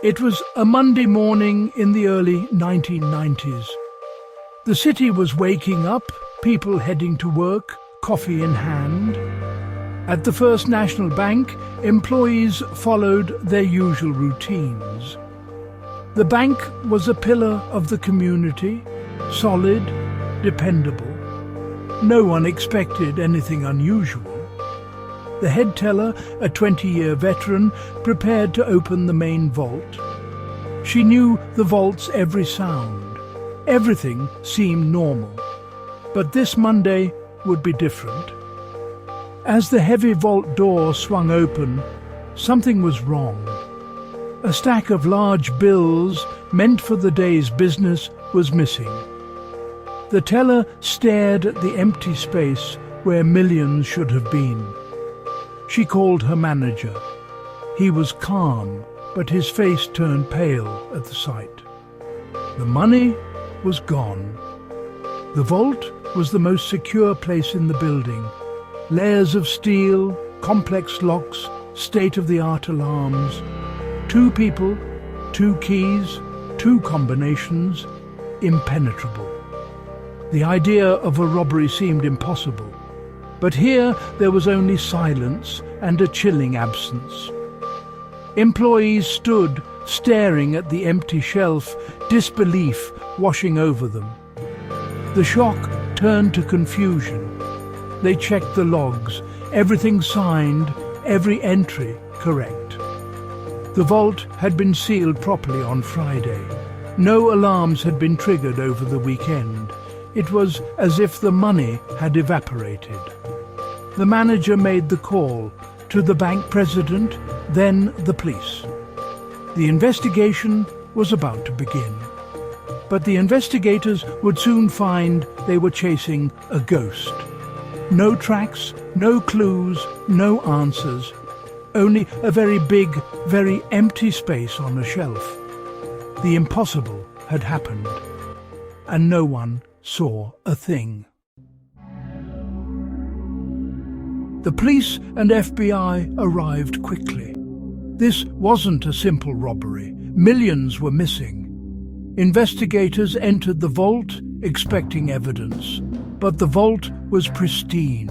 It was a Monday morning in the early 1990s. The city was waking up, people heading to work, coffee in hand. At the First National Bank, employees followed their usual routines. The bank was a pillar of the community, solid, dependable. No one expected anything unusual. The head teller, a 20-year veteran, prepared to open the main vault. She knew the vault's every sound. Everything seemed normal. But this Monday would be different. As the heavy vault door swung open, something was wrong. A stack of large bills meant for the day's business was missing. The teller stared at the empty space where millions should have been. She called her manager. He was calm, but his face turned pale at the sight. The money was gone. The vault was the most secure place in the building. Layers of steel, complex locks, state-of-the-art alarms. 2 people, 2 keys, 2 combinations, impenetrable. The idea of a robbery seemed impossible. But here there was only silence and a chilling absence. Employees stood, staring at the empty shelf, disbelief washing over them. The shock turned to confusion. They checked the logs, everything signed, every entry correct. The vault had been sealed properly on Friday. No alarms had been triggered over the weekend. It was as if the money had evaporated. The manager made the call to the bank president, then the police. The investigation was about to begin. But the investigators would soon find they were chasing a ghost. No tracks, no clues, no answers. Only a very big, very empty space on a shelf. The impossible had happened, and no one saw a thing. The police and FBI arrived quickly. This wasn't a simple robbery. Millions were missing. Investigators entered the vault, expecting evidence. But the vault was pristine.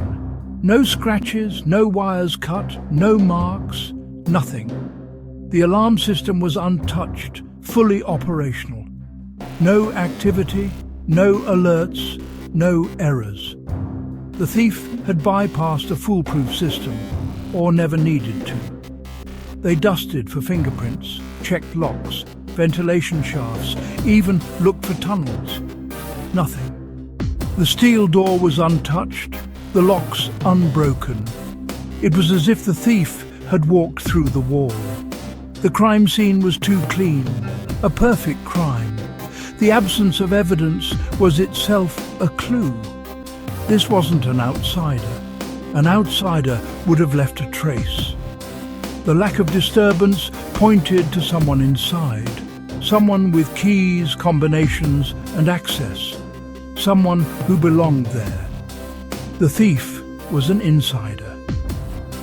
No scratches, no wires cut, no marks, nothing. The alarm system was untouched, fully operational. No activity, no alerts, no errors. The thief had bypassed a foolproof system, or never needed to. They dusted for fingerprints, checked locks, ventilation shafts, even looked for tunnels. Nothing. The steel door was untouched, the locks unbroken. It was as if the thief had walked through the wall. The crime scene was too clean, a perfect crime. The absence of evidence was itself a clue. This wasn't an outsider. An outsider would have left a trace. The lack of disturbance pointed to someone inside, someone with keys, combinations, and access, someone who belonged there. The thief was an insider.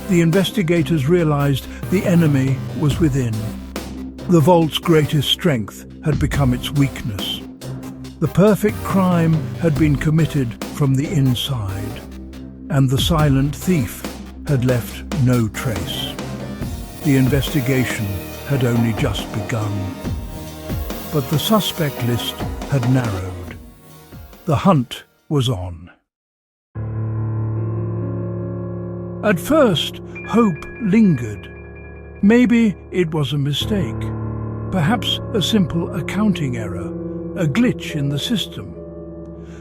The investigators realized the enemy was within. The vault's greatest strength had become its weakness. The perfect crime had been committed from the inside, and the silent thief had left no trace. The investigation had only just begun. But the suspect list had narrowed. The hunt was on. At first, hope lingered. Maybe it was a mistake. Perhaps a simple accounting error, a glitch in the system.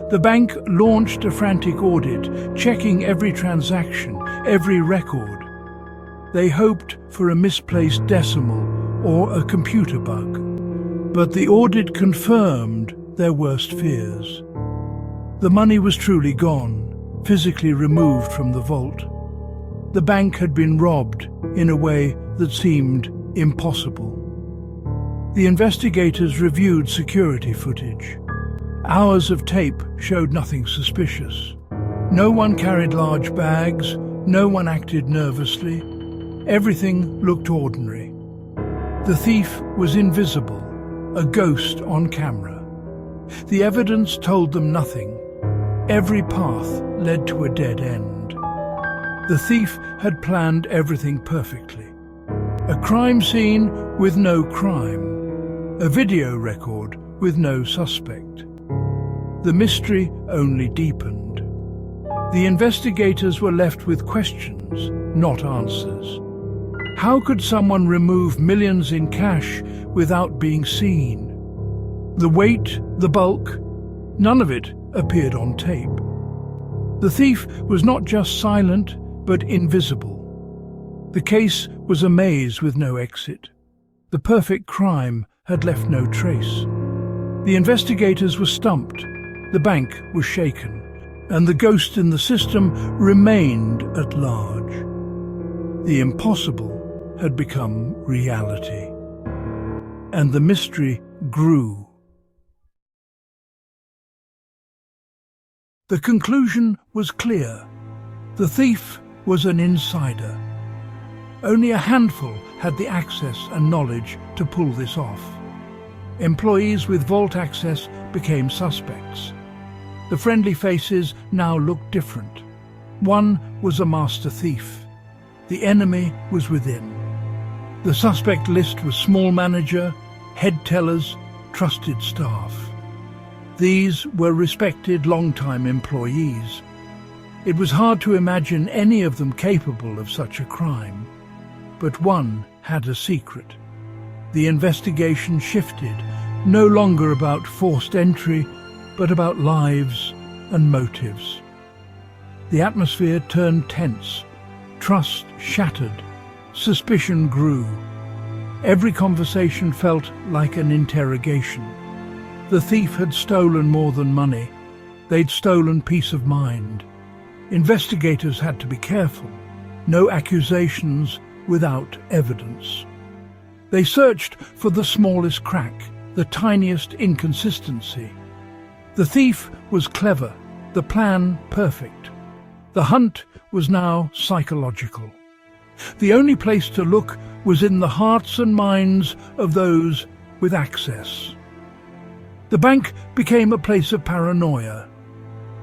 The bank launched a frantic audit, checking every transaction, every record. They hoped for a misplaced decimal or a computer bug. But the audit confirmed their worst fears. The money was truly gone, physically removed from the vault. The bank had been robbed in a way that seemed impossible. The investigators reviewed security footage. Hours of tape showed nothing suspicious. No one carried large bags, no one acted nervously. Everything looked ordinary. The thief was invisible, a ghost on camera. The evidence told them nothing. Every path led to a dead end. The thief had planned everything perfectly. A crime scene with no crime. A video record with no suspect. The mystery only deepened. The investigators were left with questions, not answers. How could someone remove millions in cash without being seen? The weight, the bulk, none of it appeared on tape. The thief was not just silent, but invisible. The case was a maze with no exit. The perfect crime had left no trace. The investigators were stumped. The bank was shaken, and the ghost in the system remained at large. The impossible had become reality, and the mystery grew. The conclusion was clear. The thief was an insider. Only a handful had the access and knowledge to pull this off. Employees with vault access became suspects. The friendly faces now looked different. One was a master thief. The enemy was within. The suspect list was small manager, head tellers, trusted staff. These were respected long-time employees. It was hard to imagine any of them capable of such a crime. But one had a secret. The investigation shifted, no longer about forced entry, but about lives and motives. The atmosphere turned tense. Trust shattered. Suspicion grew. Every conversation felt like an interrogation. The thief had stolen more than money. They'd stolen peace of mind. Investigators had to be careful. No accusations without evidence. They searched for the smallest crack, the tiniest inconsistency. The thief was clever, the plan perfect. The hunt was now psychological. The only place to look was in the hearts and minds of those with access. The bank became a place of paranoia.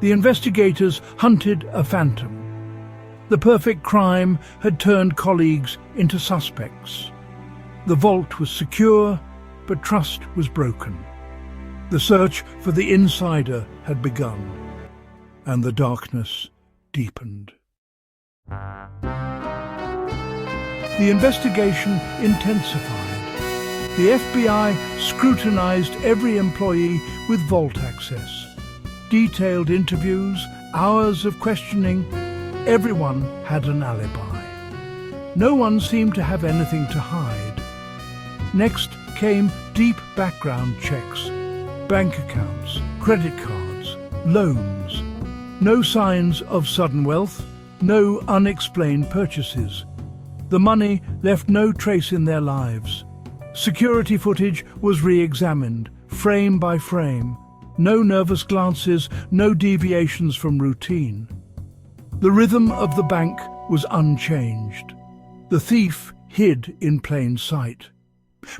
The investigators hunted a phantom. The perfect crime had turned colleagues into suspects. The vault was secure, but trust was broken. The search for the insider had begun, and the darkness deepened. The investigation intensified. The FBI scrutinized every employee with vault access. Detailed interviews, hours of questioning. Everyone had an alibi. No one seemed to have anything to hide. Next came deep background checks, bank accounts, credit cards, loans. No signs of sudden wealth, no unexplained purchases. The money left no trace in their lives. Security footage was re-examined, frame by frame. No nervous glances, no deviations from routine. The rhythm of the bank was unchanged. The thief hid in plain sight.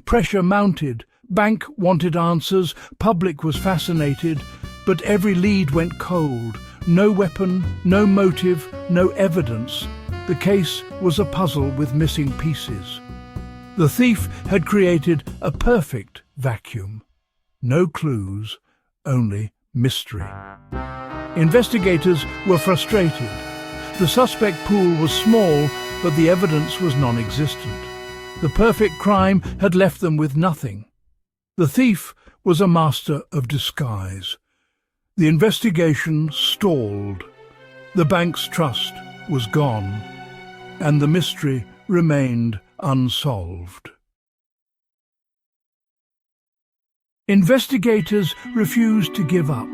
Pressure mounted. Bank wanted answers. Public was fascinated. But every lead went cold. No weapon, no motive, no evidence. The case was a puzzle with missing pieces. The thief had created a perfect vacuum. No clues, only mystery. Investigators were frustrated. The suspect pool was small, but the evidence was non-existent. The perfect crime had left them with nothing. The thief was a master of disguise. The investigation stalled. The bank's trust was gone, and the mystery remained unsolved. Investigators refused to give up.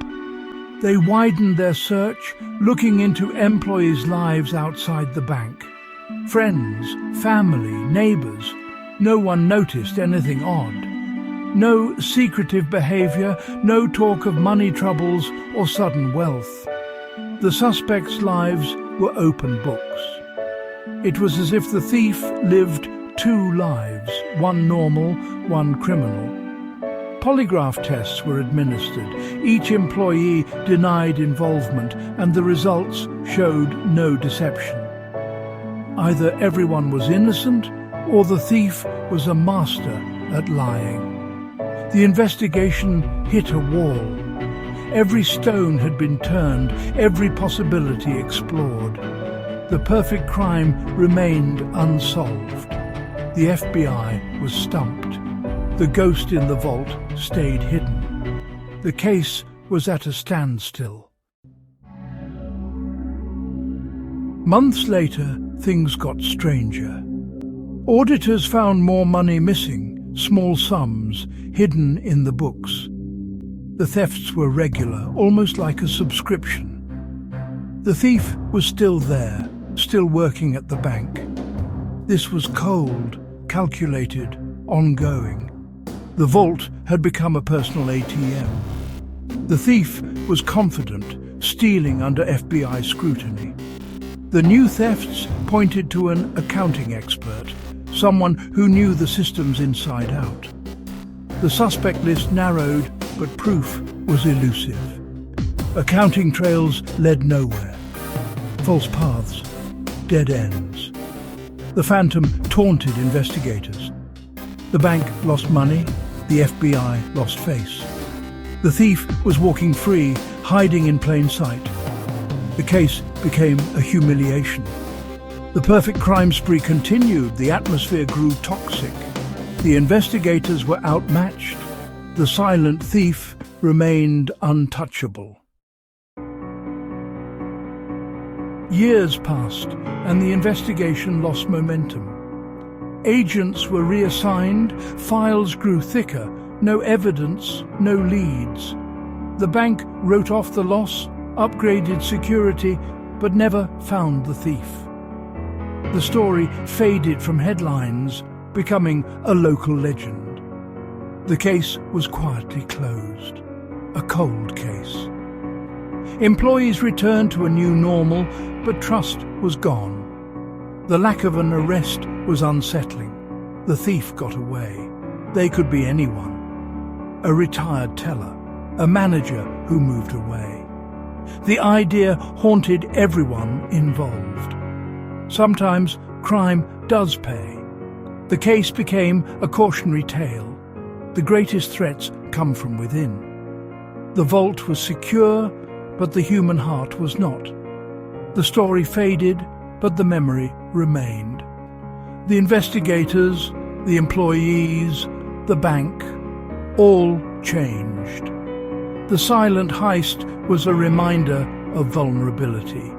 They widened their search, looking into employees' lives outside the bank. Friends, family, neighbors. No one noticed anything odd. No secretive behavior, no talk of money troubles or sudden wealth. The suspects' lives were open books. It was as if the thief lived 2 lives, one normal, one criminal. Polygraph tests were administered. Each employee denied involvement, and the results showed no deception. Either everyone was innocent, or the thief was a master at lying. The investigation hit a wall. Every stone had been turned, every possibility explored. The perfect crime remained unsolved. The FBI was stumped. The ghost in the vault stayed hidden. The case was at a standstill. Months later, things got stranger. Auditors found more money missing, small sums hidden in the books. The thefts were regular, almost like a subscription. The thief was still there, still working at the bank. This was cold, calculated, ongoing. The vault had become a personal ATM. The thief was confident, stealing under FBI scrutiny. The new thefts pointed to an accounting expert, someone who knew the systems inside out. The suspect list narrowed, but proof was elusive. Accounting trails led nowhere. False paths, dead ends. The phantom taunted investigators. The bank lost money, the FBI lost face. The thief was walking free, hiding in plain sight. The case became a humiliation. The perfect crime spree continued, the atmosphere grew toxic. The investigators were outmatched. The silent thief remained untouchable. Years passed, and the investigation lost momentum. Agents were reassigned, files grew thicker, no evidence, no leads. The bank wrote off the loss, upgraded security, but never found the thief. The story faded from headlines, becoming a local legend. The case was quietly closed, a cold case. Employees returned to a new normal, but trust was gone. The lack of an arrest was unsettling. The thief got away. They could be anyone. A retired teller, a manager who moved away. The idea haunted everyone involved. Sometimes crime does pay. The case became a cautionary tale. The greatest threats come from within. The vault was secure, but the human heart was not. The story faded, but the memory remained. The investigators, the employees, the bank, all changed. The silent heist was a reminder of vulnerability.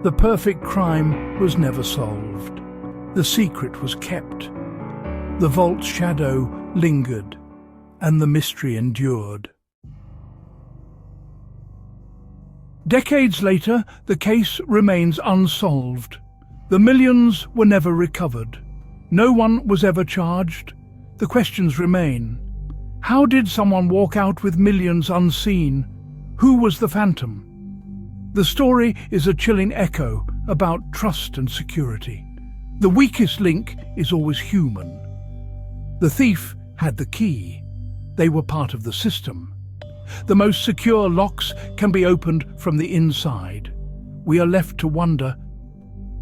The perfect crime was never solved. The secret was kept. The vault's shadow lingered, and the mystery endured. Decades later, the case remains unsolved. The millions were never recovered. No one was ever charged. The questions remain. How did someone walk out with millions unseen? Who was the phantom? The story is a chilling echo about trust and security. The weakest link is always human. The thief had the key. They were part of the system. The most secure locks can be opened from the inside. We are left to wonder,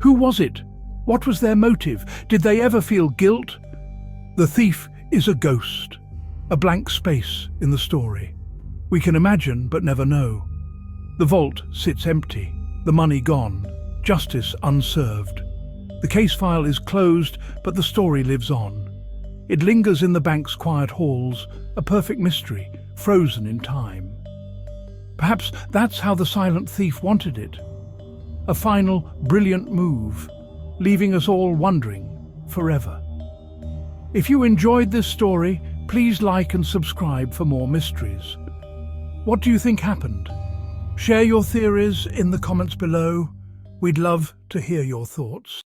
who was it? What was their motive? Did they ever feel guilt? The thief is a ghost, a blank space in the story. We can imagine but never know. The vault sits empty, the money gone, justice unserved. The case file is closed, but the story lives on. It lingers in the bank's quiet halls, a perfect mystery, frozen in time. Perhaps that's how the silent thief wanted it. A final, brilliant move, leaving us all wondering forever. If you enjoyed this story, please like and subscribe for more mysteries. What do you think happened? Share your theories in the comments below. We'd love to hear your thoughts.